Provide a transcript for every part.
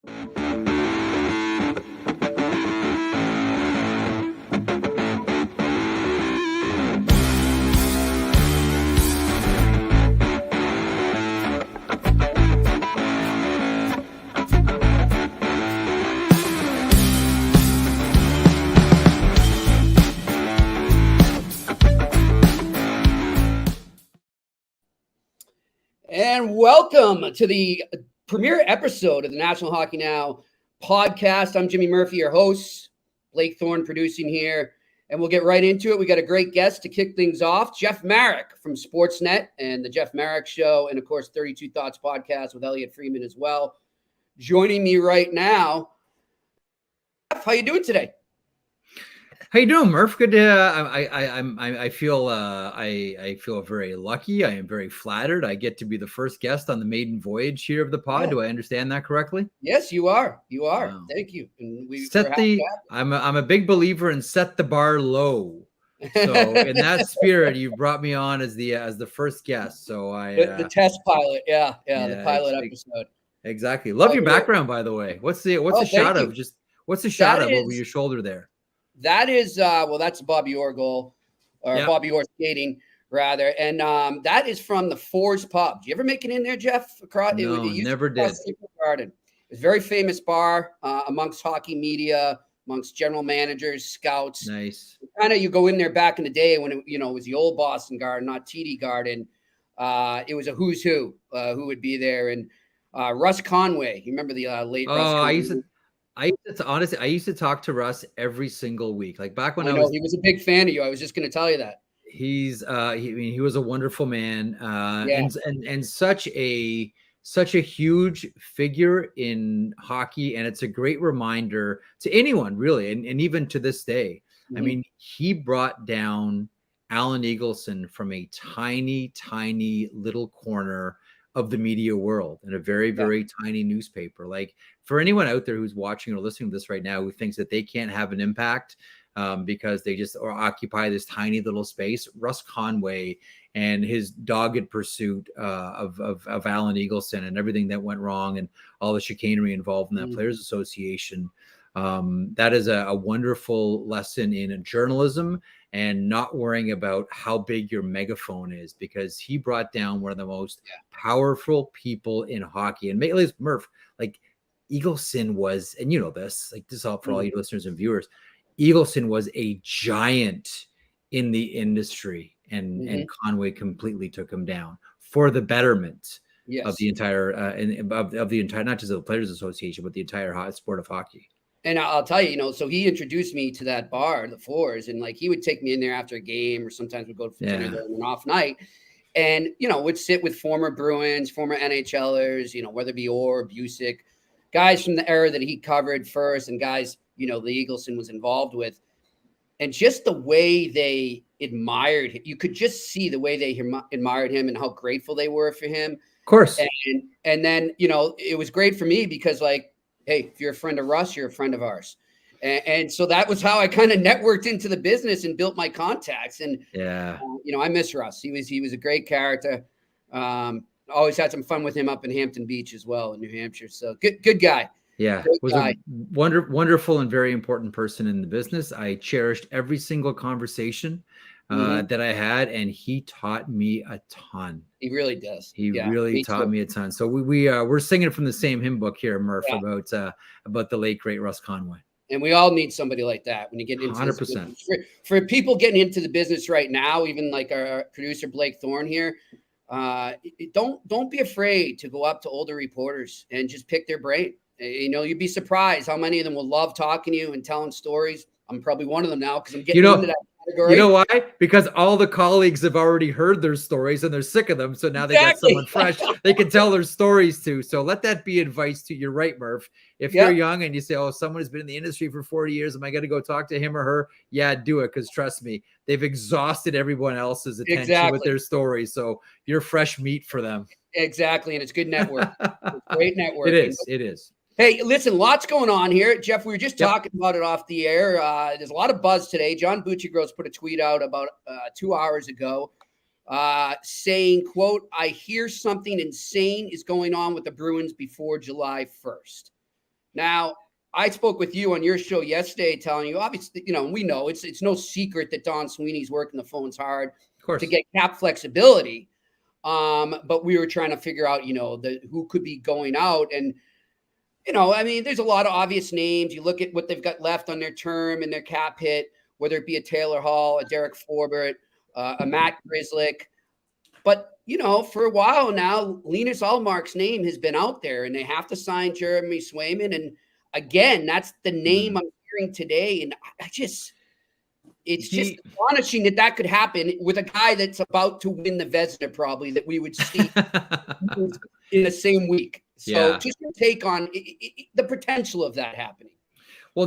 And welcome to the premiere episode of the National Hockey Now podcast. I'm Jimmy Murphy, your host. Blake Thorne producing here, and we'll get right into it. We got a great guest to kick things off, Jeff Marek from Sportsnet and the Jeff Marek Show, and of course, 32 Thoughts podcast with Elliot Freeman as well. Joining me right now, Jeff, how you doing today? How you doing, Murph? Good. I feel very lucky. I am very flattered. I get to be the first guest on the maiden voyage here of the pod. Oh. Do I understand that correctly? Yes, you are. You are. Wow. Thank you. And I'm a big believer in set the bar low. So in that spirit, you brought me on as the first guest. So the test pilot. Yeah, the pilot episode. Exactly. Love your background, by the way. What's the shot of? Just what's the shot of over your shoulder there? That is, that's Bobby Orr goal, or Bobby Orr skating, rather. And that is from the Fours Pub. Did you ever make it in there, Jeff? No, never did. Garden. It's a very famous bar amongst hockey media, amongst general managers, scouts. Nice. Kind of you go in there back in the day when it was the old Boston Garden, not TD Garden. It was a who's who would be there. And Russ Conway, you remember the late Russ Conway? I used to talk to Russ every single week. Like back when he was a big fan of you. I was just going to tell you that. He was a wonderful man, and such a huge figure in hockey. And it's a great reminder to anyone really. And even to this day, I mean, he brought down Alan Eagleson from a tiny, tiny little corner of the media world in a very, very tiny newspaper. Like for anyone out there who's watching or listening to this right now, who thinks that they can't have an impact because they just occupy this tiny little space, Russ Conway and his dogged pursuit of Alan Eagleson and everything that went wrong and all the chicanery involved in that Players Association. That is a wonderful lesson in journalism and not worrying about how big your megaphone is, because he brought down one of the most powerful people in hockey. And at least Murph, like Eagleson was, and you know this, like this is all for all you listeners and viewers, Eagleson was a giant in the industry, and Conway completely took him down for the betterment of the entire, of the entire, not just the Players Association, but the entire sport of hockey. And I'll tell you, so he introduced me to that bar, the Fours, and like he would take me in there after a game, or sometimes we'd go for dinner there on an off night, and would sit with former Bruins, former NHLers, whether it be Orr, Busick, guys from the era that he covered first, and guys the Eagleson was involved with, and just the way they admired him, you could just see the way they admired him and how grateful they were for him. Of course. And then it was great for me because like, hey, if you're a friend of Russ, you're a friend of ours. And so that was how I kind of networked into the business and built my contacts. And, I miss Russ. He was a great character. Always had some fun with him up in Hampton Beach as well in New Hampshire. So good guy. Yeah. Was a wonderful and very important person in the business. I cherished every single conversation that I had, and he taught me a ton. He really does. He really taught me a ton. So we're singing from the same hymn book here, Murph, about the late great Russ Conway. And we all need somebody like that when you get into 100%. For people getting into the business right now, even like our producer Blake Thorne here, don't be afraid to go up to older reporters and just pick their brain. You'd be surprised how many of them will love talking to you and telling stories. I'm probably one of them now because I'm getting into that category. You know why? Because all the colleagues have already heard their stories and they're sick of them. So now they got someone fresh they can tell their stories to. So let that be advice to you. Right, Murph? If you're young and you say, oh, someone has been in the industry for 40 years, am I going to go talk to him or her? Yeah, do it. Because trust me, they've exhausted everyone else's attention with their stories. So you're fresh meat for them. Exactly. And it's good network. It's great network. It is. Hey, listen, lots going on here. Jeff, we were just talking about it off the air. There's a lot of buzz today. John Buccigross put a tweet out about 2 hours ago saying, quote, I hear something insane is going on with the Bruins before July 1st. Now, I spoke with you on your show yesterday, telling you, obviously, we know it's no secret that Don Sweeney's working the phones hard to get cap flexibility. But we were trying to figure out, who could be going out. And, there's a lot of obvious names. You look at what they've got left on their term and their cap hit, whether it be a Taylor Hall, a Derek Forbert, a Matt Grzelcyk. But, for a while now, Linus Ullmark's name has been out there, and they have to sign Jeremy Swayman. And again, that's the name I'm hearing today. And it's just astonishing that could happen with a guy that's about to win the Vezina, probably, that we would see in the same week. So just your take on the potential of that happening. Well,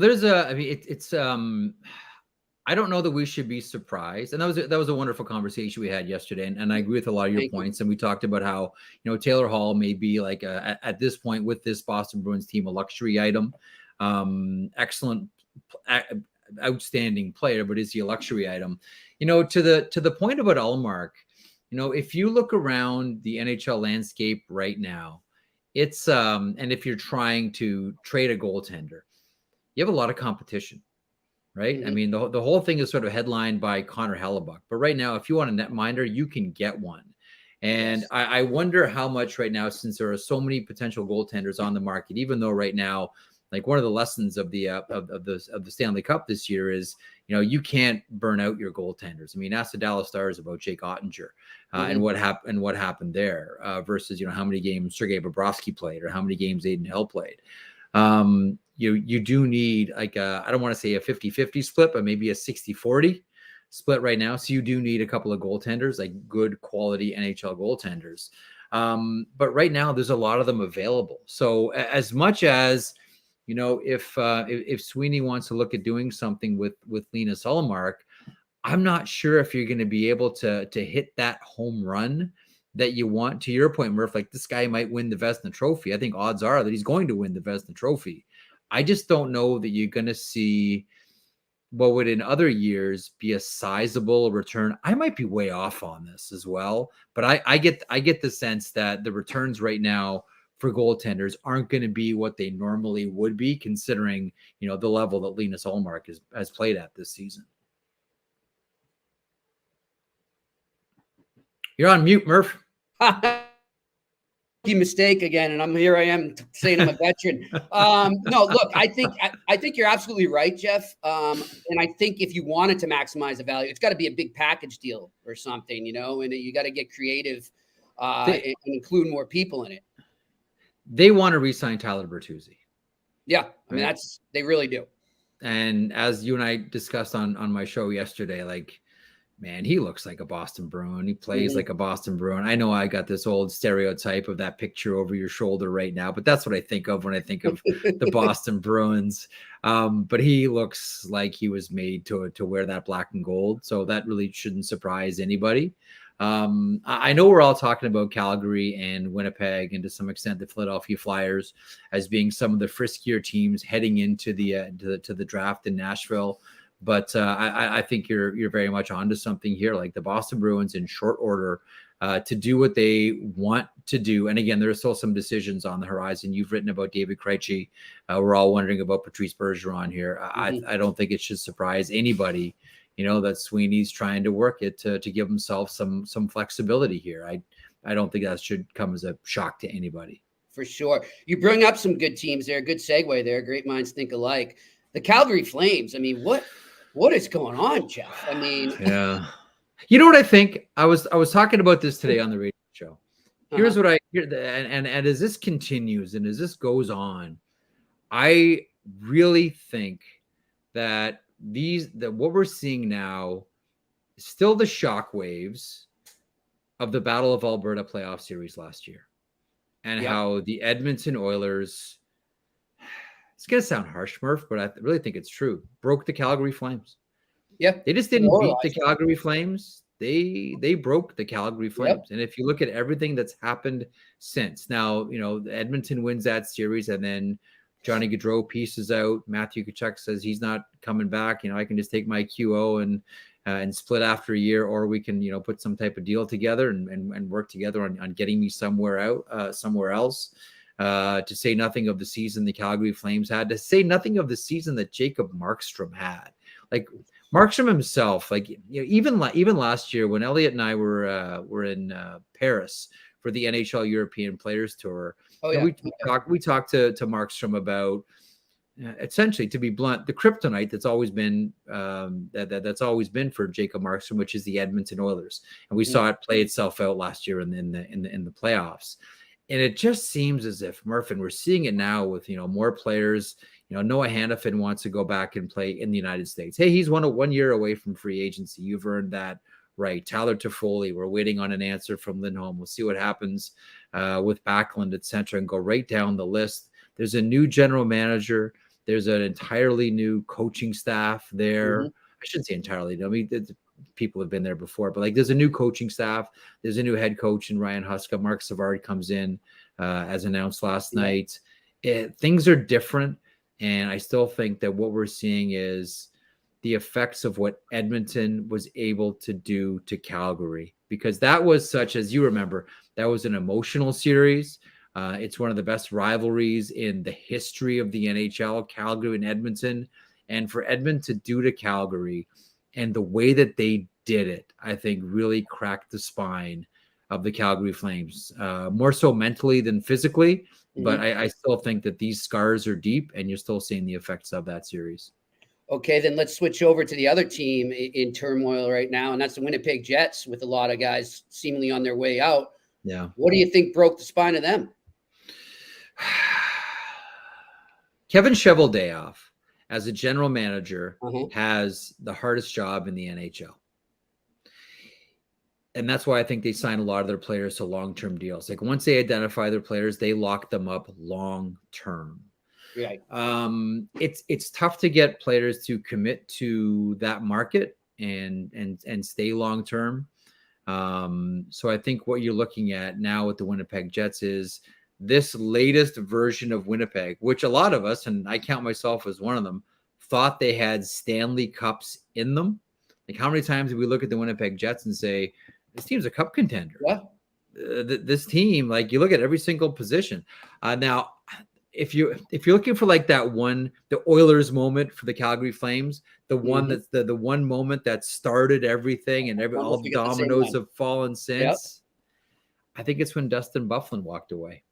I don't know that we should be surprised. And that was a wonderful conversation we had yesterday. And I agree with a lot of your points. And we talked about how, Taylor Hall may be like at this point with this Boston Bruins team, a luxury item. Excellent, outstanding player, but is he a luxury item? To the point about Ullmark, if you look around the NHL landscape right now, it's and if you're trying to trade a goaltender, you have a lot of competition, right? Mm-hmm. I mean, the whole thing is sort of headlined by Connor Hellebuck, but right now, if you want a netminder, you can get one. And I wonder how much right now, since there are so many potential goaltenders on the market, even though right now, like one of the lessons of the Stanley Cup this year is, you can't burn out your goaltenders. I mean, ask the Dallas Stars about Jake Ottinger and what happened there versus, how many games Sergei Bobrovsky played or how many games Aiden Hill played. You do need I don't want to say a 50-50 split, but maybe a 60-40 split right now. So you do need a couple of goaltenders, like good quality NHL goaltenders. But right now there's a lot of them available. So as much as, if Sweeney wants to look at doing something with Linus Ullmark, I'm not sure if you're going to be able to hit that home run that you want. To your point, Murph, like this guy might win the Vezina Trophy. I think odds are that he's going to win the Vezina Trophy. I just don't know that you're going to see what would in other years be a sizable return. I might be way off on this as well, but I get the sense that the returns right now for goaltenders aren't going to be what they normally would be, considering, the level that Linus Ullmark has played at this season. You're on mute, Murph. Mistake again, and I am saying I'm a veteran. No, look, I think you're absolutely right, Jeff. And I think if you wanted to maximize the value, it's got to be a big package deal or something, and you got to get creative and include more people in it. They want to re-sign Tyler Bertuzzi. Yeah, I mean they really do. And as you and I discussed on my show yesterday, man, he looks like a Boston Bruin. He plays like a Boston Bruin. I know I got this old stereotype of that picture over your shoulder right now, but that's what I think of when I think of the Boston Bruins. But he looks like he was made to wear that black and gold. So that really shouldn't surprise anybody. I know we're all talking about Calgary and Winnipeg and to some extent the Philadelphia Flyers as being some of the friskier teams heading into the draft in Nashville. But I think you're very much onto something here. Like the Boston Bruins in short order to do what they want to do. And again, there are still some decisions on the horizon. You've written about David Krejci. We're all wondering about Patrice Bergeron here. I don't think it should surprise anybody, that Sweeney's trying to work it to give himself some flexibility here. I don't think that should come as a shock to anybody. For sure. You bring up some good teams there. Good segue there. Great minds think alike. The Calgary Flames. I mean, what is going on, Jeff? I mean, yeah. You know what I think? I was talking about this today on the radio show. Here's what I hear, and as this continues and as this goes on, I really think that what we're seeing now is still the shockwaves of the Battle of Alberta playoff series last year, and how the Edmonton Oilers. It's going to sound harsh, Murph, but I really think it's true. Broke the Calgary Flames. Yeah. They just didn't beat the Calgary Flames. They broke the Calgary Flames. Yep. And if you look at everything that's happened since, now, Edmonton wins that series and then Johnny Gaudreau pieces out. Matthew Tkachuk says he's not coming back. I can just take my QO and split after a year, or we can, put some type of deal together and work together on getting me somewhere else. to say nothing of the season the Calgary Flames had, to say nothing of the season that Jacob Markstrom had. Like Markstrom himself, like even last year when Elliot and I were in Paris for the NHL European Players Tour, we talked to Markstrom about essentially, to be blunt, the kryptonite that's always been that's always been for Jacob Markstrom, which is the Edmonton Oilers, and we saw it play itself out last year in the playoffs. And it just seems as if Murph, and we're seeing it now with more players. Noah Hannafin wants to go back and play in the United States. Hey, he's 1 year away from free agency. You've earned that right. Tyler Toffoli, we're waiting on an answer from Lindholm. We'll see what happens with Backlund, et cetera, and go right down the list. There's a new general manager. There's an entirely new coaching staff there. I shouldn't say entirely new. I mean, people have been there before, but like there's a new coaching staff. There's a new head coach in Ryan Huska. Mark Savard comes in as announced last night. Things are different. And I still think that what we're seeing is the effects of what Edmonton was able to do to Calgary, because that was such, as you remember, that was an emotional series. It's one of the best rivalries in the history of the NHL, Calgary and Edmonton. And for Edmonton to do to Calgary and the way that they did it, I think really cracked the spine of the Calgary Flames, more so mentally than physically. But I still think that these scars are deep, and you're still seeing the effects of that series. Okay, then let's switch over to the other team in turmoil right now, and that's the Winnipeg Jets, with a lot of guys seemingly on their way out. Yeah. What do you think broke the spine of them? Kevin Cheveldayoff, as a general manager, has the hardest job in the NHL. And that's why I think they sign a lot of their players to long-term deals. Like once they identify their players, they lock them up long-term. Right. It's tough to get players to commit to that market and stay long-term. So I think what you're looking at now with the Winnipeg Jets is this latest version of Winnipeg, which a lot of us, and I count myself as one of them, thought they had Stanley Cups in them. Like how many times did we look at the Winnipeg Jets and say, this team's a cup contender? Yeah. This team, like you look at every single position. Now, if you're looking for like that one, the Oilers moment for the Calgary Flames, the one that's the one moment that started everything and all the dominoes have fallen since. Yep. I think it's when Dustin Byfuglien walked away.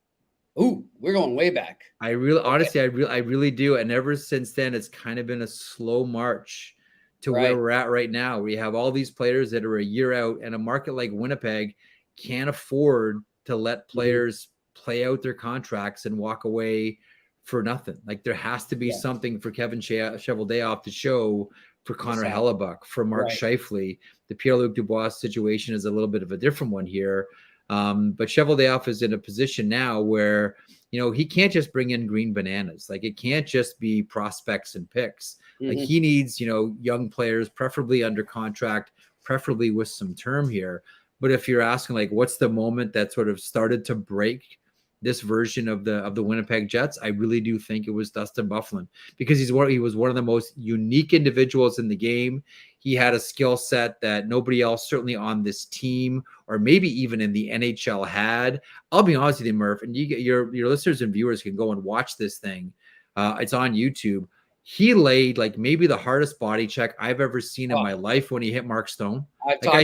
Ooh, we're going way back. Honestly, I really do. And ever since then, it's kind of been a slow march to where we're at right now. We have all these players that are a year out, and a market like Winnipeg can't afford to let players play out their contracts and walk away for nothing. Like there has to be something for Kevin Cheveldayoff to show for Connor Hellebuck, for Mark Scheifele. The Pierre-Luc Dubois situation is a little bit of a different one here. But Cheveldayoff is in a position now where, he can't just bring in green bananas. Like it can't just be prospects and picks. Like he needs, young players, preferably under contract, preferably with some term here. But if you're asking like, what's the moment that sort of started to break this version of the Winnipeg Jets, I really do think it was Dustin Byfuglien, because he was one of the most unique individuals in the game. He had a skill set that nobody else, certainly on this team or maybe even in the NHL, had. I'll be honest with you, Murph, and your listeners and viewers can go and watch this thing. It's on YouTube. He laid like maybe the hardest body check I've ever seen in my life when he hit Mark Stone.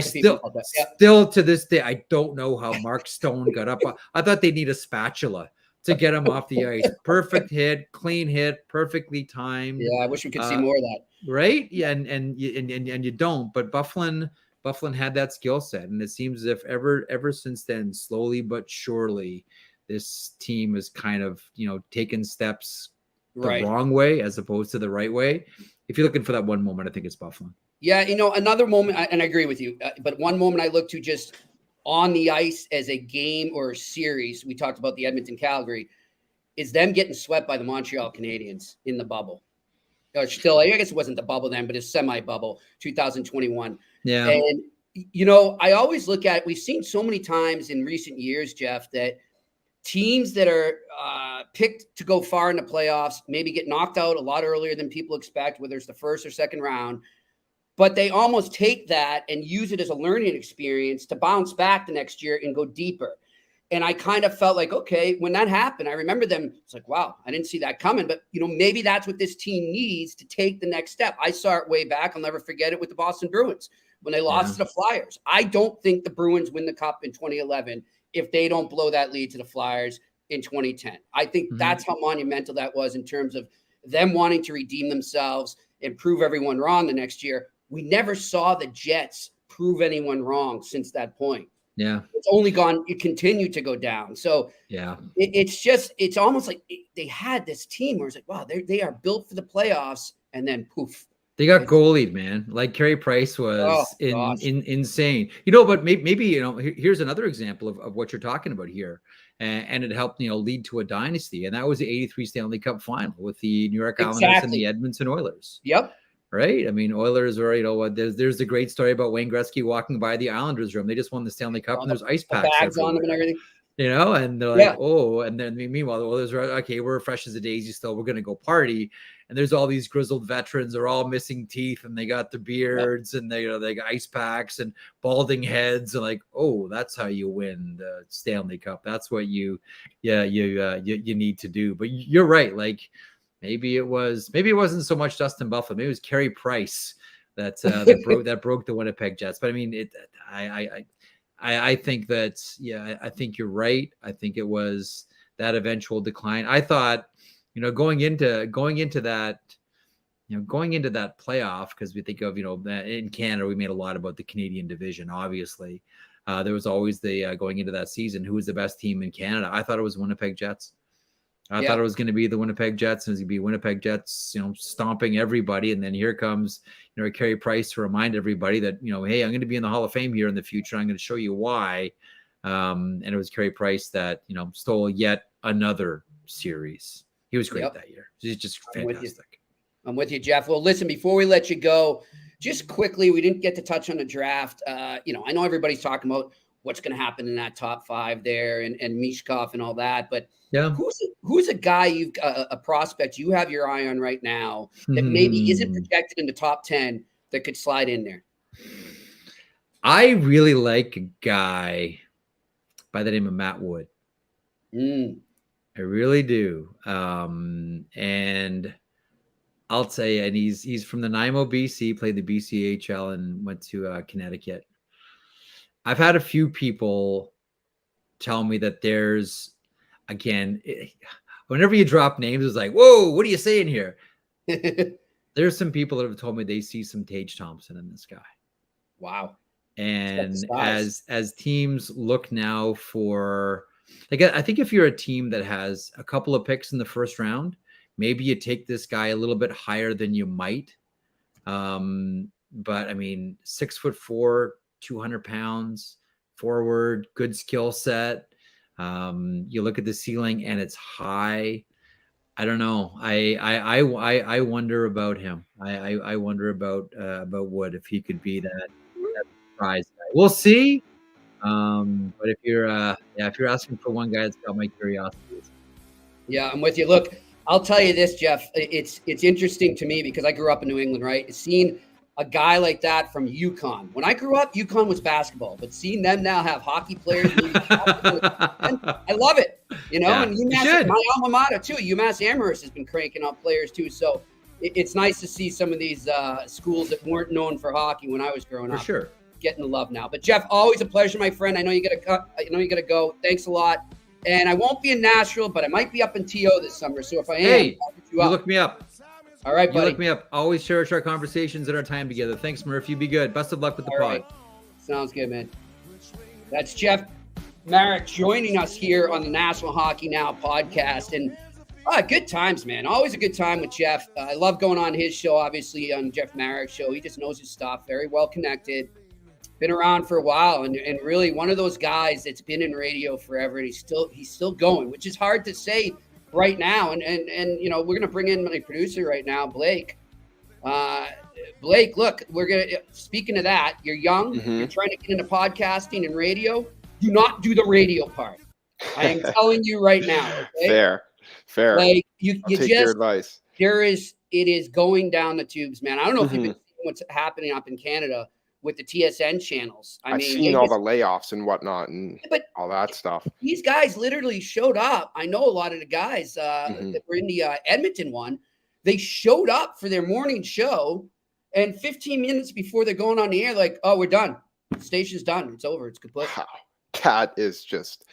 Still to this day, I don't know how Mark Stone got up. I thought they'd need a spatula to get him off the ice. Perfect hit, clean hit, perfectly timed. Yeah, I wish we could see more of that. Right? Yeah, and you don't. But Byfuglien had that skill set, and it seems as if ever since then, slowly but surely, this team has kind of taken steps the wrong way as opposed to the right way. If you're looking for that one moment, I think it's Byfuglien. Yeah, another moment, and I agree with you, but one moment I look to just on the ice as a game or a series, we talked about the Edmonton-Calgary, is them getting swept by the Montreal Canadiens in the bubble. Or still, I guess it wasn't the bubble then, but it's semi-bubble, 2021. Yeah. And, I always look at, we've seen so many times in recent years, Jeff, that teams that are picked to go far in the playoffs maybe get knocked out a lot earlier than people expect, whether it's the first or second round, but they almost take that and use it as a learning experience to bounce back the next year and go deeper. And I kind of felt like, okay, when that happened, I remember them. It's like, wow, I didn't see that coming. But, maybe that's what this team needs to take the next step. I saw it way back. I'll never forget it with the Boston Bruins when they lost to the Flyers. I don't think the Bruins win the Cup in 2011 if they don't blow that lead to the Flyers in 2010. I think that's how monumental that was in terms of them wanting to redeem themselves and prove everyone wrong the next year. We never saw the Jets prove anyone wrong since that point. Yeah. It's only it continued to go down. So it's almost like they had this team where it's like, wow, they are built for the playoffs, and then poof. They got goalied, man. Like Carey Price was insane. But maybe here's another example of what you're talking about here. And it helped, lead to a dynasty. And that was the 83 Stanley Cup final with the New York Islanders and the Edmonton Oilers. Yep. Right. I mean, Oilers are, there's the great story about Wayne Gretzky walking by the Islanders room. They just won the Stanley Cup and there's ice packs bags on them and everything. And they're like, oh, and then meanwhile, the Oilers are okay. We're fresh as a daisy still. We're going to go party. And there's all these grizzled veterans. They're all missing teeth and they got the beards and they got ice packs and balding heads. And like, oh, that's how you win the Stanley Cup. That's what you need to do. But you're right. Like, maybe it wasn't so much Dustin Buffalo. Maybe it was Carey Price that broke the Winnipeg Jets. But I mean, I think that, I think you're right. I think it was that eventual decline. I thought, going into that playoff, because we think of, in Canada, we made a lot about the Canadian division. Obviously, there was always the going into that season, who was the best team in Canada? I thought it was Winnipeg Jets. I thought it was going to be the Winnipeg Jets, and it was going to be Winnipeg Jets, stomping everybody. And then here comes, Carey Price to remind everybody that, hey, I'm going to be in the Hall of Fame here in the future. I'm going to show you why. And it was Carey Price that, stole yet another series. He was great that year. He's just fantastic. I'm with you, Jeff. Well, listen, before we let you go, just quickly, we didn't get to touch on the draft. I know everybody's talking about what's going to happen in that top 5 there and Mishkov and all that. But who's a guy a prospect you have your eye on right now that maybe isn't projected in the top 10 that could slide in there? I really like a guy by the name of Matt Wood. I really do. And I'll tell you, and he's from the Nanaimo, BC, played the BCHL and went to Connecticut. I've had a few people tell me that there's, again, whenever you drop names, it's like, whoa, what are you saying here? There's some people that have told me they see some Tage Thompson in this guy. Wow. And as teams look now for, like, I think if you're a team that has a couple of picks in the first round, maybe you take this guy a little bit higher than you might. But I mean, 6'4", 200 pounds, forward, good skill set. You look at the ceiling and it's high. I don't know. I wonder about him. I wonder about Wood, if he could be that surprise guy. We'll see. But if you're asking for one guy that's got my curiosity. Yeah, I'm with you. Look, I'll tell you this, Jeff. It's interesting to me because I grew up in New England, right? Seeing a guy like that from UConn. When I grew up, UConn was basketball, but seeing them now have hockey players, I love it. And UMass, my alma mater too. UMass Amherst has been cranking out players too. So it's nice to see some of these schools that weren't known for hockey when I was growing up. For sure. Getting the love now. But Jeff, always a pleasure, my friend. I know you gotta go. Thanks a lot. And I won't be in Nashville, but I might be up in TO this summer. So if I am, I'll get you up. Look me up. All right, buddy. You look me up. Always cherish our conversations and our time together. Thanks, Murph. You be good. Best of luck with the pod. Right. Sounds good, man. That's Jeff Marek joining us here on the National Hockey Now podcast. And good times, man. Always a good time with Jeff. I love going on his show, obviously, on Jeff Marek's show. He just knows his stuff. Very well connected. Been around for a while and really one of those guys that's been in radio forever, and he's still going, which is hard to say right now. And we're gonna bring in my producer right now, Blake. Blake, look, speaking of that, you're young, you're trying to get into podcasting and radio. Do not do the radio part. I am telling you right now. Okay? Fair. Like you take your advice. It is going down the tubes, man. I don't know if you've been seeing what's happening up in Canada with the TSN channels. I've seen all the layoffs and whatnot and all that stuff. These guys literally showed up. I know a lot of the guys that were in the Edmonton one. They showed up for their morning show, and 15 minutes before they're going on the air, like, oh, we're done. The station's done. It's over. It's complete. Wow. That is just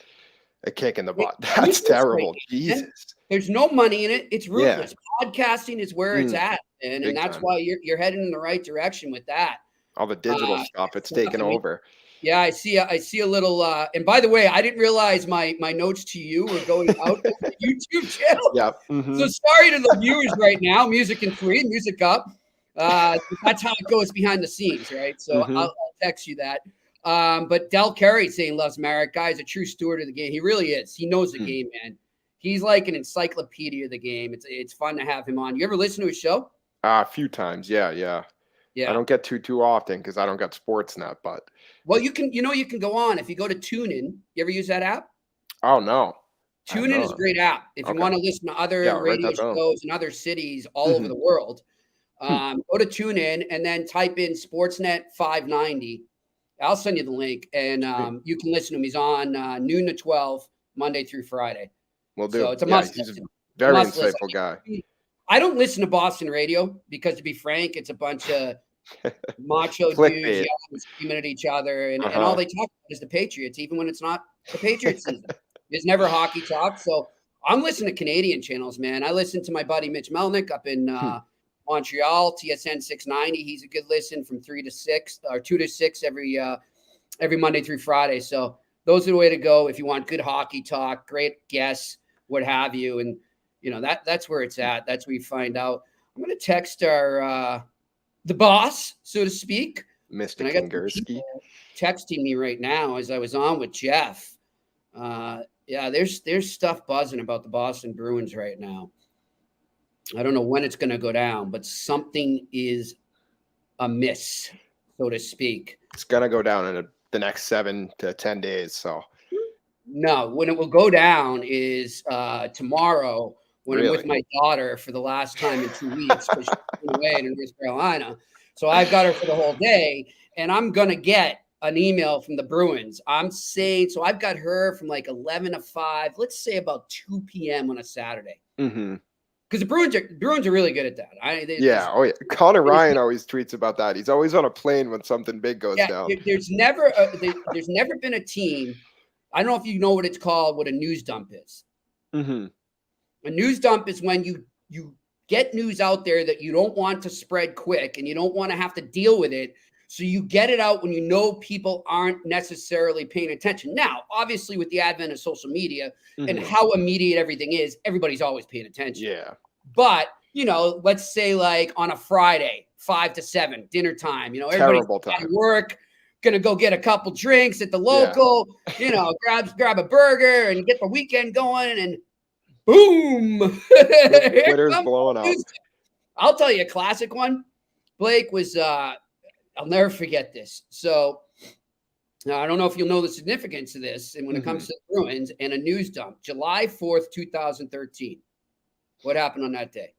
a kick in the butt. That's terrible. Right. Jesus. There's no money in it. It's ruthless. Yeah. Podcasting is where it's at, and that's why you're heading in the right direction with that. All the digital stuff, it's taken over. Yeah, I see a little. And by the way, I didn't realize my notes to you were going out to the YouTube channel. Yeah. So sorry to the viewers right now. Music and free, music up. That's how it goes behind the scenes, right? So I'll text you that. But Del Carey saying loves Marek. Guy's a true steward of the game. He really is. He knows the game, man. He's like an encyclopedia of the game. It's fun to have him on. You ever listen to his show? A few times. Yeah. I don't get too often because I don't got Sportsnet, but you can go on if you go to TuneIn. You ever use that app? Oh no. TuneIn is a great app. If you want to listen to other radio shows in other cities all over the world, go to TuneIn and then type in Sportsnet 590. I'll send you the link, and you can listen to him. He's on noon to 12, Monday through Friday. Will do. So it's a must. He's a very insightful guy. I don't listen to Boston radio because, to be frank, it's a bunch of macho dudes yelling and screaming at each other, and all they talk about is the Patriots, even when it's not the Patriots season. There's never hockey talk. So I'm listening to Canadian channels, man. I listen to my buddy Mitch Melnick up in Montreal, TSN 690. He's a good listen from 3 to 6 or 2 to 6 every Monday through Friday. So those are the way to go if you want good hockey talk, great guests, what have you. And that's where it's at. That's where you find out. I'm going to text our the boss, so to speak, Mr. Kingerski, texting me right now as I was on with Jeff. There's stuff buzzing about the Boston Bruins right now. I don't know when it's going to go down, but something is amiss, so to speak. It's going to go down in the next 7 to 10 days. So no, when it will go down is tomorrow. When I'm with my daughter for the last time in 2 weeks, because she's away in North Carolina. So I've got her for the whole day, and I'm going to get an email from the Bruins. I'm saying, so I've got her from like 11 to 5, let's say about 2 p.m. on a Saturday. Because the Bruins are really good at that. Connor Ryan always tweets about that. He's always on a plane when something big goes down. There's never been a team. I don't know if you know what it's called, what a news dump is. A news dump is when you get news out there that you don't want to spread quick and you don't want to have to deal with it. So you get it out when you know people aren't necessarily paying attention. Now, obviously, with the advent of social media and how immediate everything is, everybody's always paying attention. Yeah. But, let's say like on a Friday, 5 to 7, dinner time, everybody's at work, going to go get a couple drinks at the local, grab a burger and get the weekend going, and boom. Twitter's blowing up. I'll tell you a classic one. Blake was, I'll never forget this. So now I don't know if you'll know the significance of this. And when it comes to the Bruins and a news dump, July 4th, 2013. What happened on that day?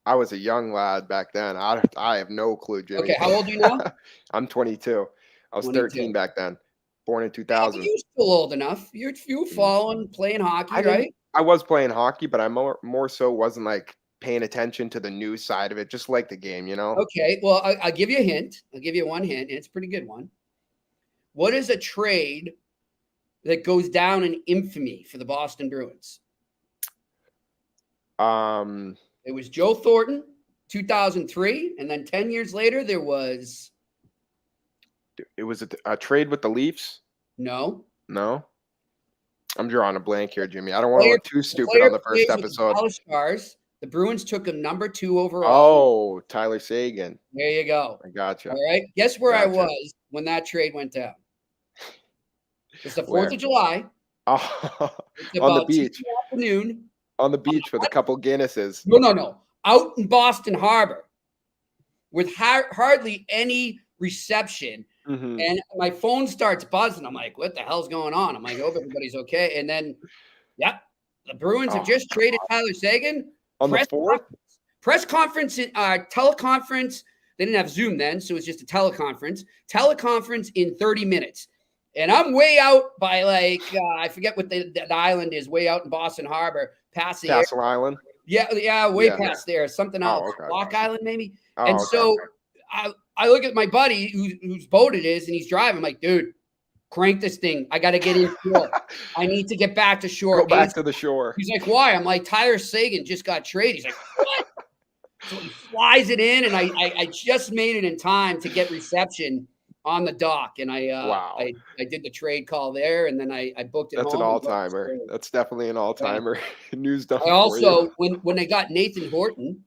I was a young lad back then. I have no clue, Jimmy. Okay, how old are you now? I'm 22. I was 13 back then. Born in 2000. You're still old enough. You were following, playing hockey, right? I was playing hockey, but I more so wasn't like paying attention to the news side of it, just like the game, Okay, well, I'll give you a hint. I'll give you one hint, and it's a pretty good one. What is a trade that goes down in infamy for the Boston Bruins? It was Joe Thornton, 2003, and then 10 years later, there was... It was a trade with the Leafs? No. I'm drawing a blank here, Jimmy. I don't want to look too stupid on the first episode. The Bruins took him number 2 overall. Oh, Tyler Seguin. There you go. I gotcha. All right. Guess where I was when that trade went down? It's the 4th of July. Oh, on the beach. Afternoon. On the beach with a couple Guinnesses. No. Out in Boston Harbor with hardly any reception. And my phone starts buzzing. I'm like, what the hell's going on? I'm like, hope everybody's okay. And then, the Bruins have just traded Tyler Seguin. On the 4th? Press conference, teleconference, They didn't have Zoom then, so it was just a teleconference in 30 minutes. And I'm way out by like, I forget what the island is, way out in Boston Harbor, past the Castle Island. Yeah, way past there. Something else. Okay. Block Island, maybe. Oh, and okay, so I look at my buddy whose boat it is, and he's driving. I'm like, dude, crank this thing. I got to get in shore. I need to get back to shore. Go back to the shore. He's like, why? I'm like, Tyler Seguin just got traded. He's like, what? So he flies it in, and I just made it in time to get reception on the dock, and I did the trade call there, and then I booked it. That's home an all-timer. That's definitely an all-timer. News dump. I also, when they got Nathan Horton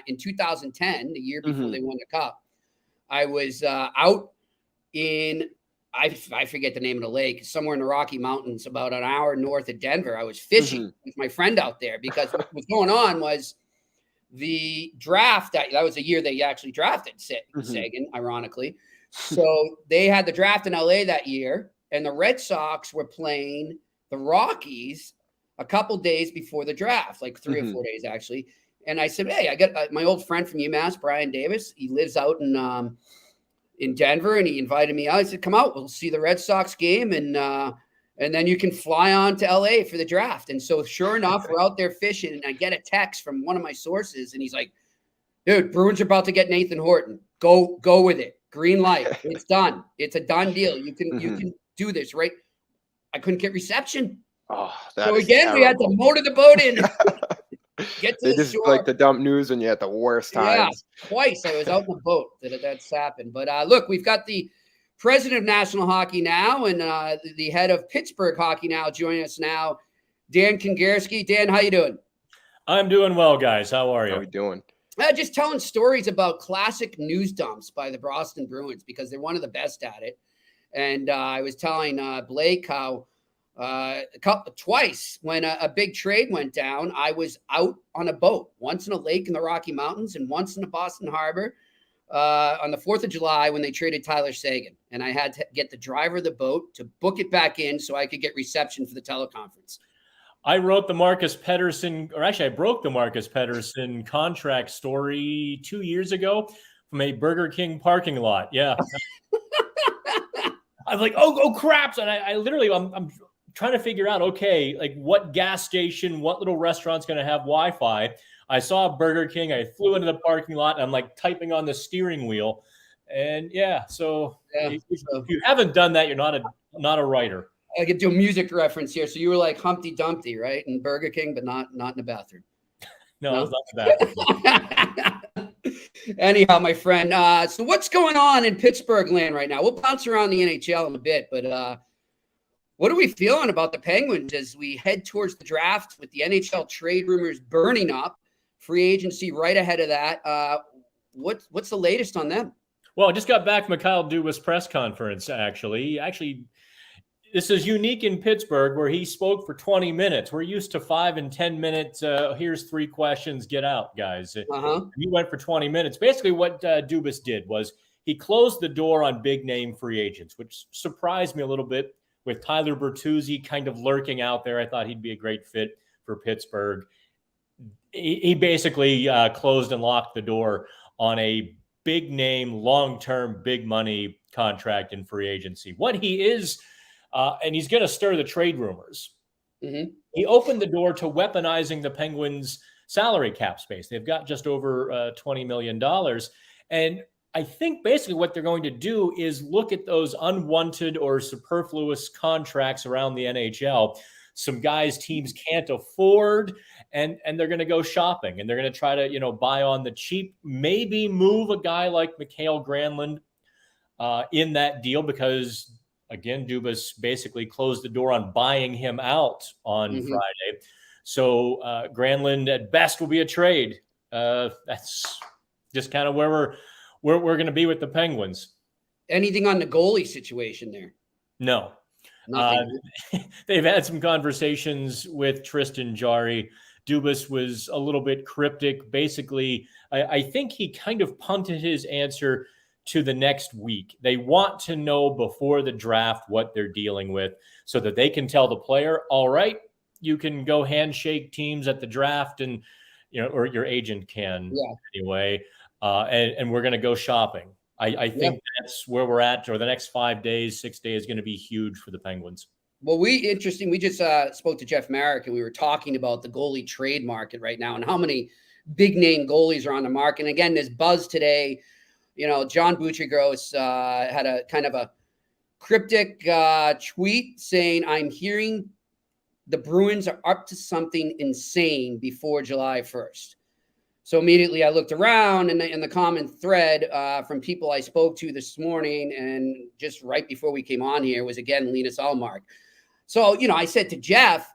in 2010, the year before they won the Cup, I was out in I forget the name of the lake, somewhere in the Rocky Mountains, about an hour north of Denver. I was fishing with my friend out there because what was going on was the draft. That was the year they actually drafted Seguin, ironically. So they had the draft in LA that year, and the Red Sox were playing the Rockies a couple days before the draft, like 3 or 4 days actually. And I said, hey, I got my old friend from UMass, Brian Davis. He lives out in Denver, and he invited me out. I said, come out, we'll see the Red Sox game, and then you can fly on to LA for the draft. And so sure enough, we're out there fishing, and I get a text from one of my sources, and he's like, dude, Bruins are about to get Nathan Horton. Go with it. Green light. It's done. It's a done deal. You can do this, right? I couldn't get reception. Oh, so again, we had to motor the boat in. Get to they the just shore. like the dump news when you at the worst times. Yeah, twice I was out in the boat that's happened. But look, we've got the president of National Hockey now, and the head of Pittsburgh Hockey now joining us now, Dan Kingerski. Dan, how you doing? I'm doing well, guys. How are you? How are we doing? Just telling stories about classic news dumps by the Boston Bruins because they're one of the best at it. And I was telling Blake how twice when a big trade went down, I was out on a boat, once in a lake in the Rocky Mountains and once in the Boston Harbor on the 4th of July when they traded Tyler Seguin. And I had to get the driver of the boat to book it back in so I could get reception for the teleconference. I wrote the Marcus Pettersson, or actually I broke the Marcus Pettersson contract story 2 years ago from a Burger King parking lot. Yeah. I was like, oh crap. And I literally, I'm trying to figure out, okay, like what gas station, what little restaurant's going to have Wi-Fi. I saw Burger King. I flew into the parking lot. And I'm like typing on the steering wheel. And if you haven't done that, you're not a writer. I could do a music reference here. So you were like Humpty Dumpty, right? In Burger King, but not in the bathroom. No, I was not in the bathroom. Anyhow, my friend. So what's going on in Pittsburgh land right now? We'll bounce around the NHL in a bit, but what are we feeling about the Penguins as we head towards the draft with the NHL trade rumors burning up, free agency right ahead of that? What's the latest on them? Well, I just got back from Kyle Dubas press conference, actually. This is unique in Pittsburgh where he spoke for 20 minutes. We're used to 5 and 10 minutes. Here's 3 questions. Get out, guys. He went for 20 minutes. Basically what Dubas did was he closed the door on big name free agents, which surprised me a little bit with Tyler Bertuzzi kind of lurking out there. I thought he'd be a great fit for Pittsburgh. He basically closed and locked the door on a big name, long-term, big money contract in free agency. What he is... and he's going to stir the trade rumors. He opened the door to weaponizing the Penguins' salary cap space. They've got just over $20 million. And I think basically what they're going to do is look at those unwanted or superfluous contracts around the NHL, some guys teams can't afford, and they're going to go shopping, and they're going to try to, buy on the cheap, maybe move a guy like Mikael Granlund in that deal because – again, Dubas basically closed the door on buying him out on Friday. So Granlund at best will be a trade. That's just kind of where we're going to be with the Penguins. Anything on the goalie situation there? No. They've had some conversations with Tristan Jarry. Dubas was a little bit cryptic. Basically, I think he kind of punted his answer to the next week. They want to know before the draft what they're dealing with so that they can tell the player, all right, you can go handshake teams at the draft and, or your agent can anyway. and we're going to go shopping. I think that's where we're at, or the next 5 days, 6 days is going to be huge for the Penguins. Well, we just spoke to Jeff Marek, and we were talking about the goalie trade market right now and how many big name goalies are on the market. And again, this buzz today, John Buccigross had a kind of a cryptic tweet saying, "I'm hearing the Bruins are up to something insane before July 1st. So immediately I looked around in the common thread from people I spoke to this morning, and just right before we came on here was again Linus Ullmark. So, I said to Jeff,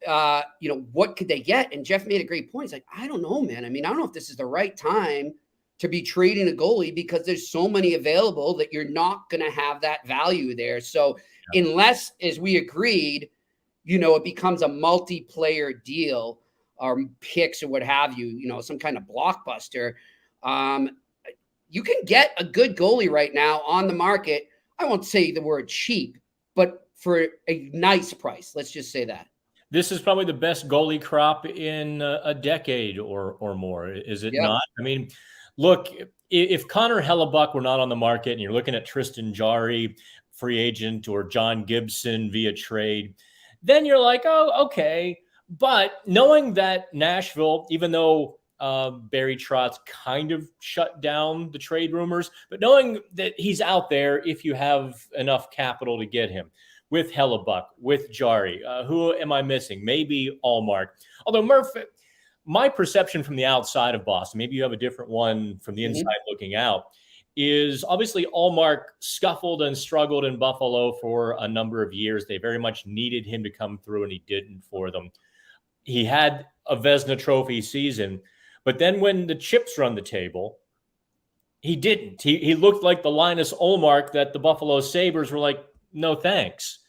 what could they get? And Jeff made a great point. He's like, I don't know, man. I mean, I don't know if this is the right time to be trading a goalie because there's so many available that you're not going to have that value there. So unless, as we agreed, it becomes a multiplayer deal, or picks or what have you, some kind of blockbuster. You can get a good goalie right now on the market. I won't say the word cheap, but for a nice price. Let's just say that. This is probably the best goalie crop in a decade or more, is it not? I mean, look, if Connor Hellebuck were not on the market and you're looking at Tristan Jarry, free agent, or John Gibson via trade, then you're like, oh, okay. But knowing that Nashville, even though Barry Trotz kind of shut down the trade rumors, but knowing that he's out there if you have enough capital to get him, with Hellebuck, with Jarry, who am I missing? Maybe Ullmark. Although Murph, my perception from the outside of Boston, maybe you have a different one from the inside looking out, is obviously Ullmark scuffled and struggled in Buffalo for a number of years. They very much needed him to come through, and he didn't for them. He had a Vezina Trophy season, but then when the chips were on the table, he didn't. He looked like the Linus Ullmark that the Buffalo Sabres were like, no thanks.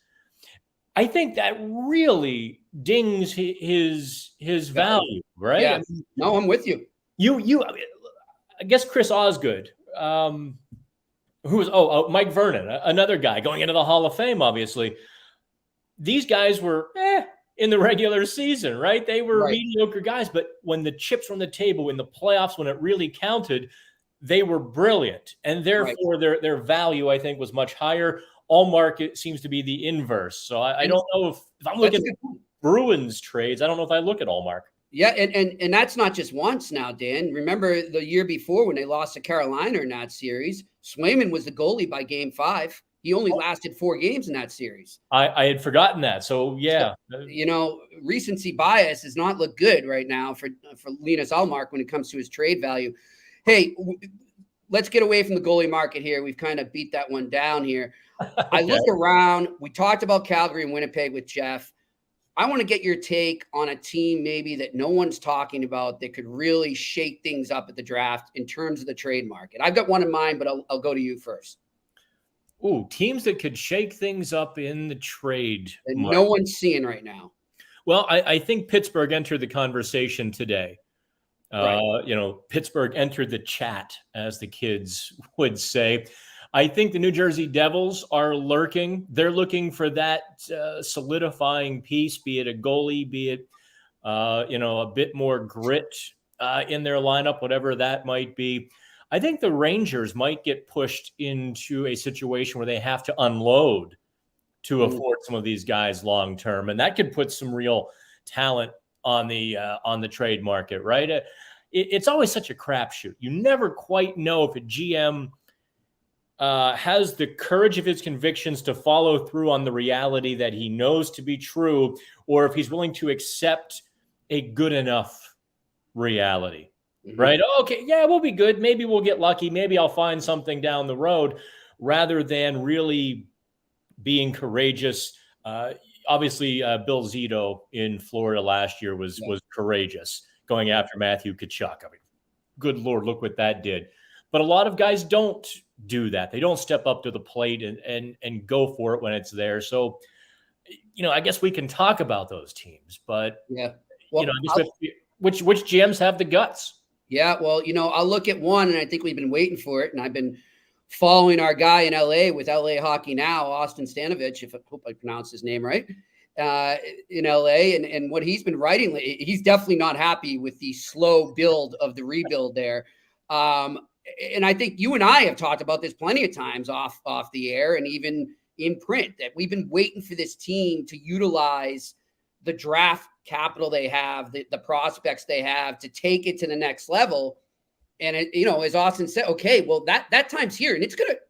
I think that really dings his value, right? Yeah. No, I'm with you. I guess Chris Osgood, who was Mike Vernon, another guy going into the Hall of Fame, obviously. These guys were in the regular season, right? They were mediocre guys, but when the chips were on the table in the playoffs, when it really counted, they were brilliant. And therefore their value, I think, was much higher. Ullmark seems to be the inverse. So I don't know if I'm looking at Bruins trades, I don't know if I look at Ullmark. Yeah, and that's not just once now, Dan. Remember the year before when they lost to Carolina in that series, Swayman was the goalie by game 5. He only lasted 4 games in that series. I had forgotten that. So, yeah. So, recency bias does not look good right now for Linus Ullmark when it comes to his trade value. Hey, let's get away from the goalie market here. We've kind of beat that one down here. I look around. We talked about Calgary and Winnipeg with Jeff. I want to get your take on a team maybe that no one's talking about that could really shake things up at the draft in terms of the trade market. I've got one in mind, but I'll go to you first. Ooh, teams that could shake things up in the trade market. No one's seeing right now. Well, I think Pittsburgh entered the conversation today. Pittsburgh entered the chat, as the kids would say. I think the New Jersey Devils are lurking. They're looking for that solidifying piece, be it a goalie, be it, a bit more grit in their lineup, whatever that might be. I think the Rangers might get pushed into a situation where they have to unload to afford some of these guys long term, and that could put some real talent on the trade market, right? It's always such a crapshoot. You never quite know if a GM has the courage of his convictions to follow through on the reality that he knows to be true, or if he's willing to accept a good enough reality. Right? Okay, yeah, we'll be good. Maybe we'll get lucky. Maybe I'll find something down the road, rather than really being courageous. Obviously, Bill Zito in Florida last year was courageous, going after Matthew Tkachuk. I mean, good Lord, look what that did. But a lot of guys don't do that. They don't step up to the plate and go for it when it's there. So, I guess we can talk about those teams, but which GMs have the guts? Yeah, well, I'll look at one, and I think we've been waiting for it, and I've been following our guy in LA with LA Hockey Now, Austin Stanovich, I hope I pronounced his name right, in LA, and what he's been writing, he's definitely not happy with the slow build of the rebuild there. And I think you and I have talked about this plenty of times off the air and even in print, that we've been waiting for this team to utilize the draft capital they have, the prospects they have, to take it to the next level. And as Austin said, okay, well that time's here, and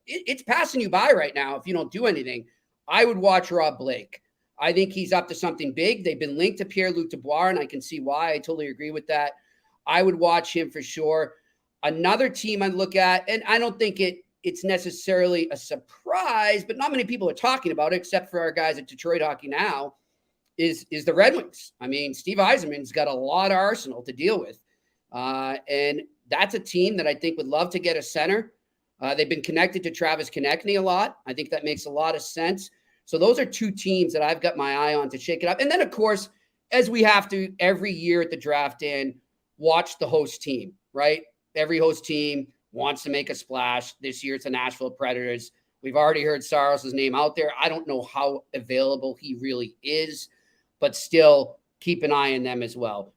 it's passing you by right now if you don't do anything. I would watch Rob Blake. I think he's up to something big. They've been linked to Pierre-Luc Dubois, and I can see why. I totally agree with that. I would watch him for sure. Another team I'd look at, and I don't think it's necessarily a surprise, but not many people are talking about it except for our guys at Detroit Hockey Now, is the Red Wings. I mean, Steve Yzerman's got a lot of arsenal to deal with. And that's a team that I think would love to get a center. They've been connected to Travis Konechny a lot. I think that makes a lot of sense. So those are two teams that I've got my eye on to shake it up. And then, of course, as we have to every year at the draft in, watch the host team, right? Every host team wants to make a splash. This year it's the Nashville Predators. We've already heard Saros' name out there. I don't know how available he really is, but still keep an eye on them as well.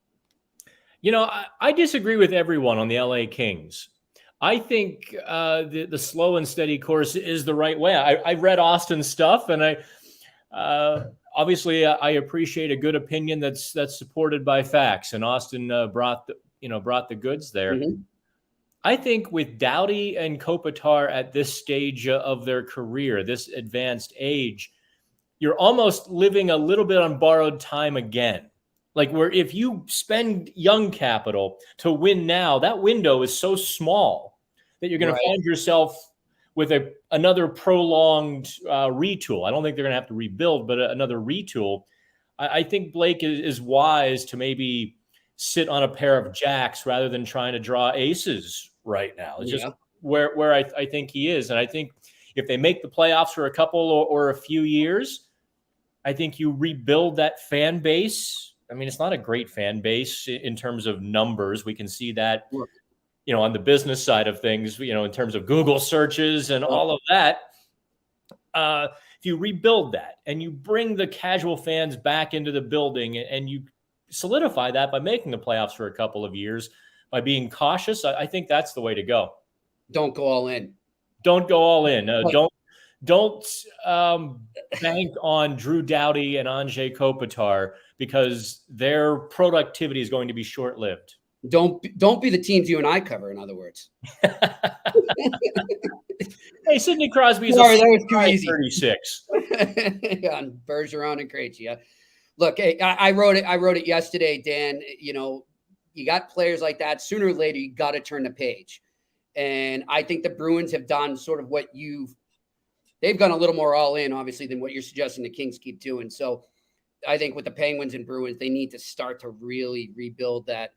I disagree with everyone on the LA Kings. I think the slow and steady course is the right way. I read Austin's stuff, and obviously I appreciate a good opinion that's supported by facts. And Austin brought the goods there. Mm-hmm. I think with Doughty and Kopitar at this stage of their career, this advanced age, you're almost living a little bit on borrowed time again. Like, where if you spend young capital to win now, that window is so small that you're going to find yourself with another prolonged retool. I don't think they're going to have to rebuild, but another retool. I think Blake is wise to maybe sit on a pair of jacks rather than trying to draw aces right now. It's just where I think he is. And I think if they make the playoffs for a couple or a few years, I think you rebuild that fan base. I mean, it's not a great fan base in terms of numbers. We can see that, on the business side of things, in terms of Google searches and all of that. If you rebuild that and you bring the casual fans back into the building and you solidify that by making the playoffs for a couple of years, by being cautious, I think that's the way to go. Don't go all in. Don't go all in. Don't bank on Drew Doughty and Anze Kopitar, because their productivity is going to be short-lived. Don't be the teams you and I cover, in other words. Hey, Sidney Crosby's that was too easy. 36. On Bergeron and Krejci. Yeah. Look, hey, I wrote it yesterday, Dan. You got players like that. Sooner or later, you got to turn the page. And I think the Bruins have done sort of what they've gone a little more all in, obviously, than what you're suggesting the Kings keep doing. So I think with the Penguins and Bruins, they need to start to really rebuild that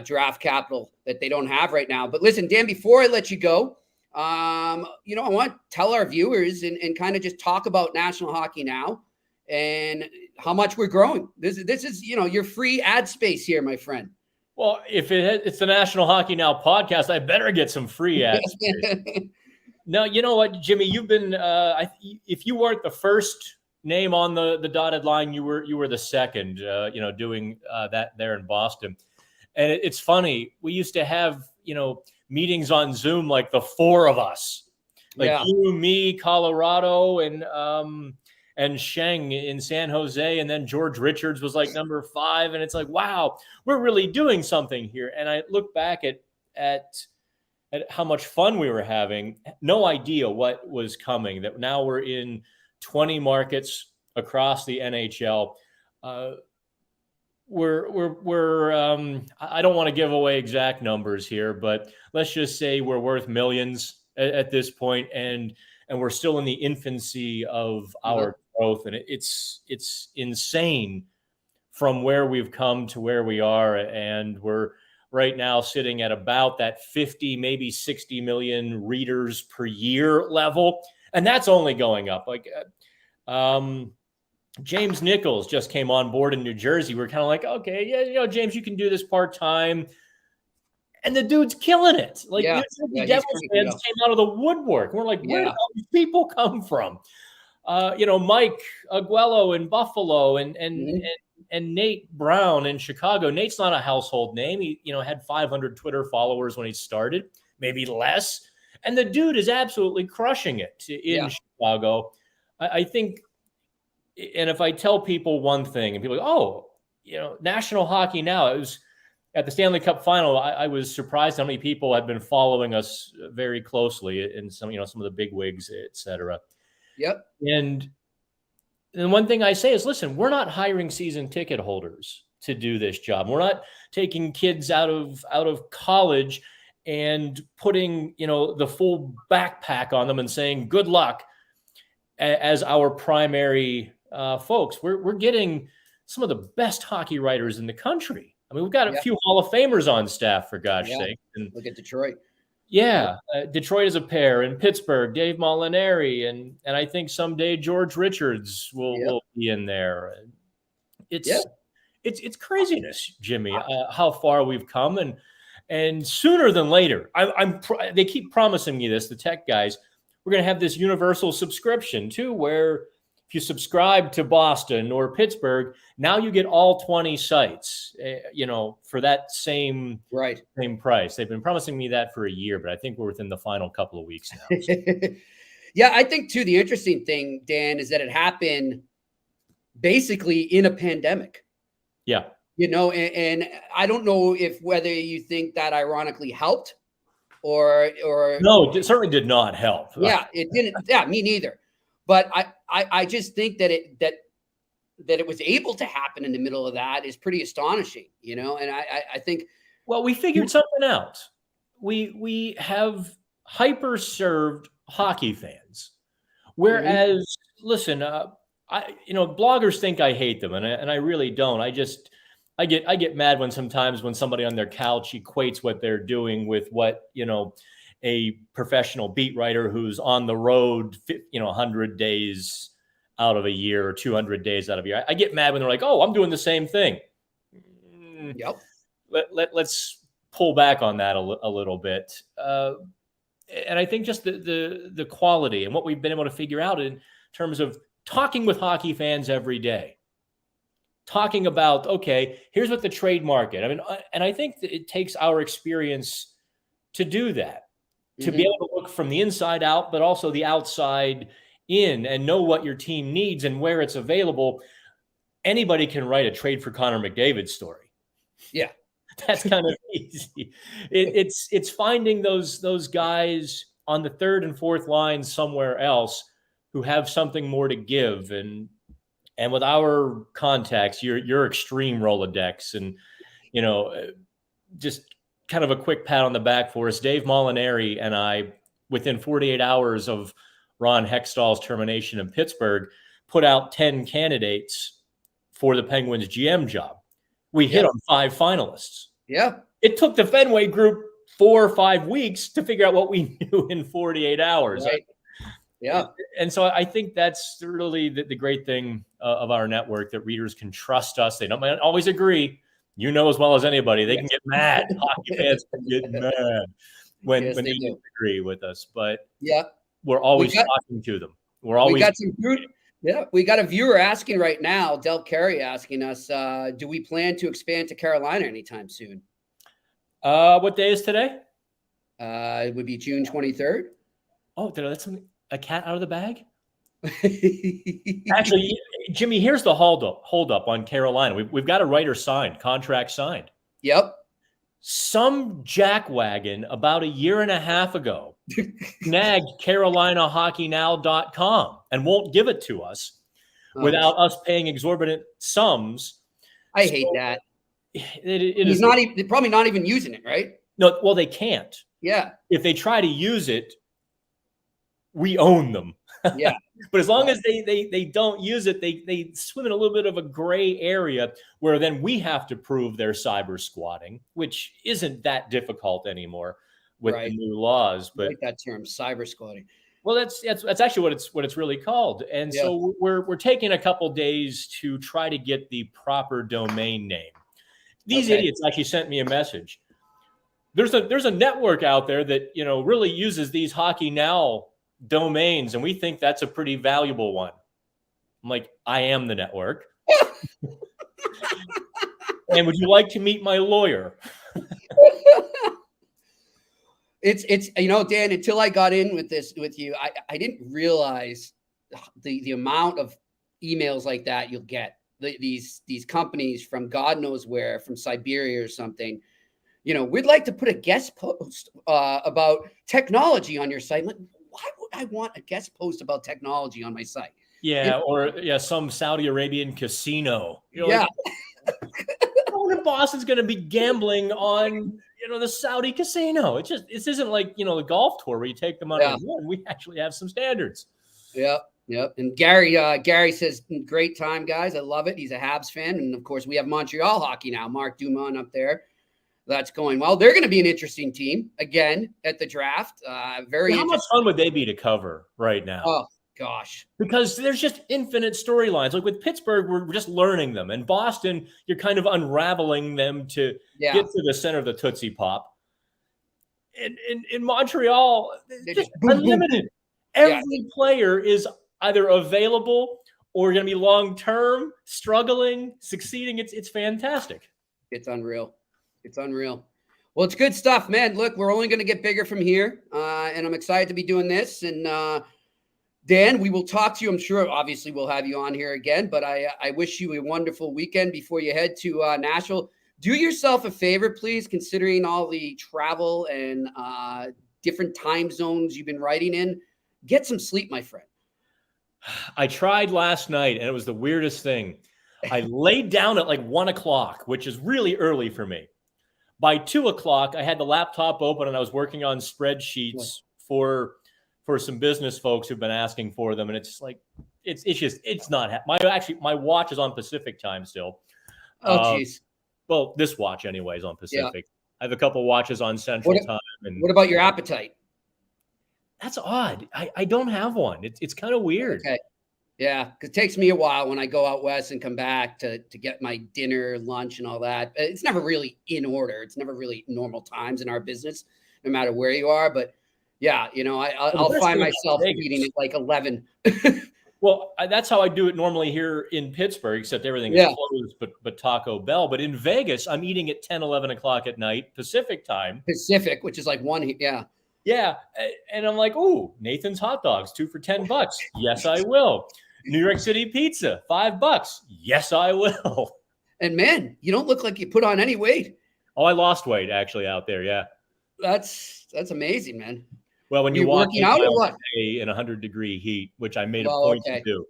draft capital that they don't have right now. But listen, Dan, before I let you go, I want to tell our viewers and kind of just talk about National Hockey Now and how much we're growing. This is your free ad space here, my friend. Well, if it's the National Hockey Now podcast, I better get some free ads. No, you know what, Jimmy? You've been if you weren't the first name on the dotted line, you were the second. Doing that there in Boston, and it's funny. We used to have meetings on Zoom, like the four of us, you, me, Colorado, and Sheng in San Jose, and then George Richards was like number 5, and it's like, wow, we're really doing something here. And I look back at how much fun we were having, no idea what was coming, that now we're in 20 markets across the NHL. We're I don't want to give away exact numbers here, but let's just say we're worth millions at this point, and we're still in the infancy of our growth. And it's insane from where we've come to where we are. And we're right now sitting at about that 50, maybe 60 million readers per year level. And that's only going up. Like James Nichols just came on board in New Jersey. We're kind of like, okay, yeah, James, you can do this part-time. And the dude's killing it. Like, the Devils fans came out of the woodwork. We're like, where do all these people come from? Mike Aguelo in Buffalo and Nate Brown in Chicago. Nate's not a household name. He, had 500 Twitter followers when he started, maybe less. And the dude is absolutely crushing it in Chicago. I think, and if I tell people one thing and people go, National Hockey Now, it was at the Stanley Cup final. I was surprised how many people had been following us very closely in some of the big wigs, et cetera. Yep. And one thing I say is, listen, we're not hiring season ticket holders to do this job. We're not taking kids out of college and putting, the full backpack on them and saying, good luck as our primary folks. We're getting some of the best hockey writers in the country. I mean, we've got a few Hall of Famers on staff, for God's sake. And look at Detroit. Yeah, Detroit is a pair, and Pittsburgh, Dave Molinari, and I think someday George Richards will be in there. It's craziness, Jimmy, how far we've come, and sooner than later, they keep promising me this, the tech guys, we're going to have this universal subscription too, where if you subscribe to Boston or Pittsburgh, now you get all 20 sites, for that same price. They've been promising me that for a year, but I think we're within the final couple of weeks now. Yeah, I think too, the interesting thing, Dan, is that it happened basically in a pandemic. Yeah. And I don't know whether you think that ironically helped or no, it certainly did not help. Yeah, it didn't. Yeah, me neither. But I just think that it was able to happen in the middle of that is pretty astonishing, and I think. Well, we figured something out. We have hyper served hockey fans, whereas listen, bloggers think I hate them, and I really don't. I get mad when somebody on their couch equates what they're doing with what a professional beat writer who's on the road, 100 days out of a year or 200 days out of a year. I get mad when they're like, "Oh, I'm doing the same thing." Yep. Let's pull back on that a little bit. And I think just the quality and what we've been able to figure out in terms of talking with hockey fans every day, talking about, okay, here's what the trade market. I mean, and I think that it takes our experience to do that. To be able to look from the inside out, but also the outside in, and know what your team needs and where it's available. Anybody can write a trade for Connor McDavid story. Yeah, that's kind of easy. It's finding those guys on the third and fourth line somewhere else who have something more to give. And with our contacts, your extreme Rolodex, and just kind of a quick pat on the back for us. Dave Molinari and I, within 48 hours of Ron Hextall's termination in Pittsburgh, put out 10 candidates for the Penguins GM job. We hit on 5 finalists. Yeah. It took the Fenway group 4 or 5 weeks to figure out what we knew in 48 hours. Right. Yeah. And so I think that's really the great thing of our network, that readers can trust us. They don't always agree. As well as anybody, they can get mad. Hockey fans can get mad when they disagree with us. But we're always talking to them. We got a viewer asking right now, Del Carey asking us, do we plan to expand to Carolina anytime soon? What day is today? It would be June 23rd. Oh, did I let a cat out of the bag? Actually, Jimmy, here's the hold up on Carolina. We've got a writer contract signed. Yep. Some jackwagon about a year and a half ago snagged CarolinaHockeyNow.com and won't give it to us without us paying exorbitant sums. I hate that. He's probably not even using it, right? No, well, they can't. Yeah. If they try to use it, we own them. Yeah. But as long as they don't use it, they swim in a little bit of a gray area where then we have to prove they're cyber squatting, which isn't that difficult anymore with the new laws. But I like that term, cyber squatting. Well, that's actually what it's really called. And so we're taking a couple days to try to get the proper domain name. These idiots actually sent me a message. There's a network out there that really uses these Hockey Now domains, and we think that's a pretty valuable one. I'm like, I am the network. And would you like to meet my lawyer? It's Dan, until I got in with this with you, I didn't realize the amount of emails like that you'll get. These companies from God knows where, from Siberia or something. We'd like to put a guest post about technology on your site. Like, why would I want a guest post about technology on my site? Yeah, or some Saudi Arabian casino. Yeah. No one in Boston's going to be gambling on the Saudi casino. This isn't like the golf tour where you take them on a run. We actually have some standards. Yep. And Gary says, great time, guys. I love it. He's a Habs fan, and of course we have Montreal hockey now. Mark Dumont up there. That's going well. They're going to be an interesting team again at the draft. How much fun would they be to cover right now? Oh gosh, because there's just infinite storylines. Like with Pittsburgh, we're just learning them, and Boston, you're kind of unraveling them to get to the center of the Tootsie Pop. In Montreal, they're just unlimited. Boom. Every player is either available or going to be long-term, struggling, succeeding. It's fantastic. It's unreal. It's unreal. Well, it's good stuff, man. Look, we're only going to get bigger from here, and I'm excited to be doing this. And Dan, we will talk to you. I'm sure, obviously, we'll have you on here again, but I wish you a wonderful weekend before you head to Nashville. Do yourself a favor, please, considering all the travel and different time zones you've been writing in. Get some sleep, my friend. I tried last night, and it was the weirdest thing. I laid down at like 1 o'clock, which is really early for me. By 2 o'clock, I had the laptop open, and I was working on spreadsheets for some business folks who've been asking for them. And it's like, it's not my watch is on Pacific time still. Oh, geez. Well, this watch anyway is on Pacific. Yeah. I have a couple watches on Central Time. And what about your appetite? That's odd. I don't have one. It's kind of weird. Okay. Yeah, because it takes me a while when I go out west and come back to get my dinner, lunch, and all that. It's never really in order. It's never really normal times in our business, no matter where you are. But yeah, I'll find myself eating at like 11. Well, that's how I do it normally here in Pittsburgh, except everything is closed but Taco Bell. But in Vegas, I'm eating at 10, 11 o'clock at night, Pacific time. Pacific, which is like one, yeah. Yeah, and I'm like, ooh, Nathan's hot dogs, 2 for $10. Yes, I will. New York City pizza, $5. Yes, I will. And man, you don't look like you put on any weight. Oh, I lost weight actually out there. Yeah, that's amazing, man. Well, when you walk working out or what? In 100-degree heat, which I made a point to do.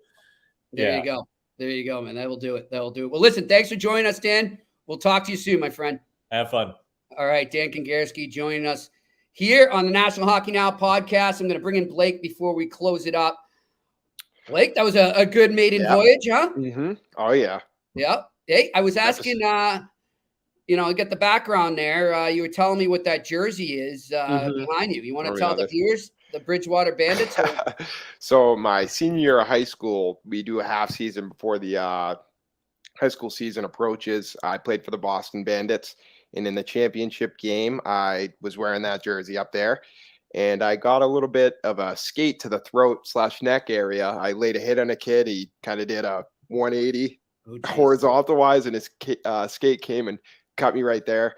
There you go. There you go, man. That will do it. That will do it. Well, listen, thanks for joining us, Dan. We'll talk to you soon, my friend. Have fun. All right, Dan Kingerski joining us here on the National Hockey Now podcast. I'm going to bring in Blake before we close it up. Blake, that was a good maiden voyage, huh? Mm-hmm. Oh, yeah. Yep. Hey, I was asking, get the background there. You were telling me what that jersey is behind you. You want to tell the viewers, the Bridgewater Bandits? So my senior year of high school, we do a half season before the high school season approaches. I played for the Boston Bandits. And in the championship game, I was wearing that jersey up there. And I got a little bit of a skate to the throat/neck area. I laid a hit on a kid. He kind of did a 180 horizontal-wise, and his skate came and cut me right there.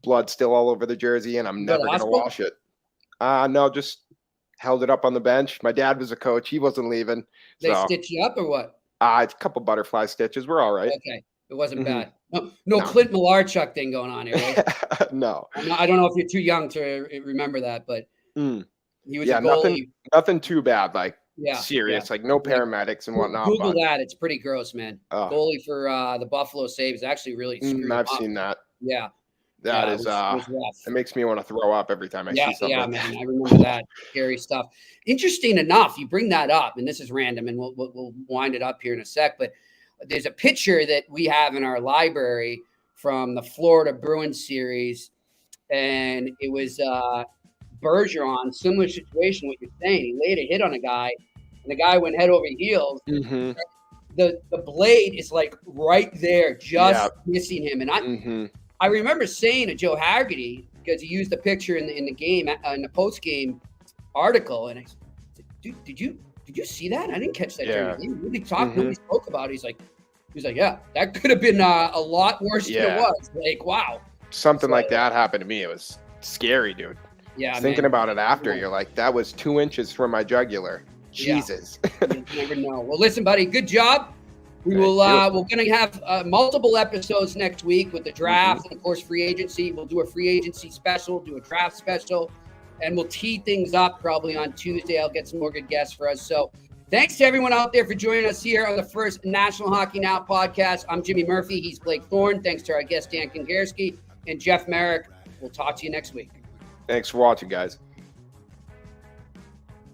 Blood still all over the jersey, and I'm never going to wash it. No, just held it up on the bench. My dad was a coach. He wasn't leaving. They stitch you up or what? A couple butterfly stitches. We're all right. Okay. It wasn't bad. No Clint Malarchuk thing going on here, right? No. I don't know if you're too young to remember that, but he was a goalie. Nothing too bad, like serious, like no paramedics and whatnot. Google that. It's pretty gross, man. Goalie for the Buffalo Sabres actually really screwed I've seen that. Yeah. That is it makes me want to throw up every time I see something. Yeah, man. I remember that. Scary stuff. Interesting enough, you bring that up, and this is random, and we'll wind it up here in a sec, but there's a picture that we have in our library from the Florida Bruins series, and it was Bergeron, similar situation, what you're saying. He laid a hit on a guy, and the guy went head over heels. Mm-hmm. The blade is like right there, just missing him. And I remember saying to Joe Haggerty, because he used the picture in the game, in the post-game article, and I said, dude, did you see that? I didn't catch that during the game. Nobody spoke about it. He's like, He's like, yeah, that could have been a lot worse than it was. Like, wow. Something like that happened to me. It was scary, dude. Yeah. Thinking about it after, you're like, that was 2 inches from my jugular. Jesus. Yeah. You never know. Well, listen, buddy, good job. We will. We're going to have multiple episodes next week with the draft and, of course, free agency. We'll do a free agency special, do a draft special, and we'll tee things up probably on Tuesday. I'll get some more good guests for us. So thanks to everyone out there for joining us here on the first National Hockey Now podcast. I'm Jimmy Murphy. He's Blake Thorne. Thanks to our guest, Dan Kingerski, and Jeff Marek. We'll talk to you next week. Thanks for watching, guys.